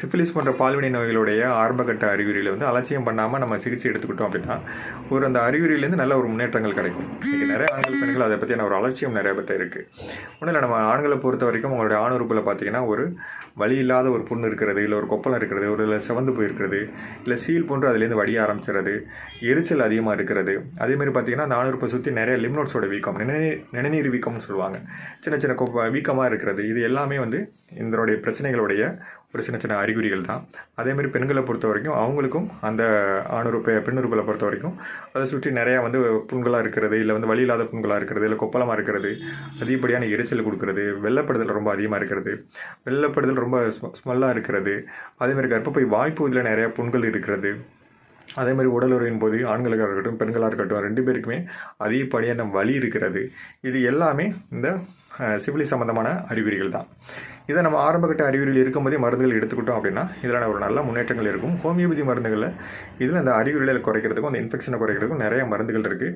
Syphilis போன்ற பால்வினை நோய்களுடைய ஆரம்பகட்ட அறிகுறியில் வந்து அலட்சியம் பண்ணாமல் நம்ம சிகிச்சை எடுத்துக்கிட்டோம் அப்படின்னா அந்த அறிகுறியிலேருந்து நல்ல ஒரு முன்னேற்றங்கள் கிடைக்கும். இன்றைக்கி நிறைய ஆண்கள் பெண்கள் அதை பற்றியான ஒரு அலட்சியம் நிறைய பேர்ட்ட இருக்குது. ஒன்றும் இல்லை, நம்ம ஆண்களை பொறுத்த வரைக்கும் உங்களுடைய ஆணுறுப்பில் பார்த்தீங்கன்னா ஒரு வலி இல்லாத ஒரு புண்ணு இருக்கிறது, இல்லை ஒரு கொப்பளம் இருக்கிறது, ஒரு இல்லை செவந்து போயிருக்கிறது, இல்லை சீல் போன்று அதுலேருந்து வடிய ஆரம்பிச்சிருது, எரிச்சல் அதிகமாக இருக்கிறது. அதேமாதிரி பார்த்தீங்கன்னா அந்த ஆணுறுப்பை சுற்றி நிறைய லிம்னோட்ஸோட வீக்கம், நிணநீர் வீக்கம்னு சொல்லுவாங்க, சின்ன சின்ன வீக்கமாக இருக்கிறது. இது எல்லாமே வந்து இதனுடைய பிரச்சனைகளுடைய ஒரு சின்ன சின்ன அறிகுறிகள் தான். அதேமாதிரி பெண்களை பொறுத்த வரைக்கும் அவங்களுக்கும் அந்த பெண்ணுறுப்பில் பொறுத்த வரைக்கும் அதை சுற்றி நிறையா வந்து புண்களாக இருக்கிறது, இல்லை வந்து வலி இல்லாத புண்களாக இருக்கிறது, இல்லை கொப்பளமாக இருக்கிறது, அதிகப்படியான எரிச்சல் கொடுக்கறது, வெள்ளப்படுதல் ரொம்ப அதிகமாக இருக்கிறது, வெள்ளப்படுதல் ரொம்ப ஸ்மெல்லாக இருக்கிறது, அதேமாதிரி கர்ப்பப்பை வாய்ப்பகுதியில் நிறையா புண்கள் இருக்கிறது. அதேமாதிரி உடல் உறவின் போது ஆண்களாக இருக்கட்டும் பெண்களாக இருக்கட்டும் 2 பேருக்குமே அதிகப்படியான வலி இருக்கிறது. இது எல்லாமே இந்த சிஃபிலிஸ் சம்பந்தமான அறிகுறிகள் தான். இதை நம்ம ஆரம்பகட்ட அறிகுறிகள் இருக்கும்போதே மருந்துகள் எடுத்துக்கிட்டோம் அப்படின்னா இதில் ஒரு நல்ல முன்னேற்றங்கள் இருக்கும். ஹோமியோபதி மருந்துகளில் இதில் அந்த அறிகுறிகளை குறைக்கிறதுக்கும் அந்த இன்ஃபெக்ஷனை குறைக்கிறதுக்கும் நிறைய மருந்துகள் இருக்குது.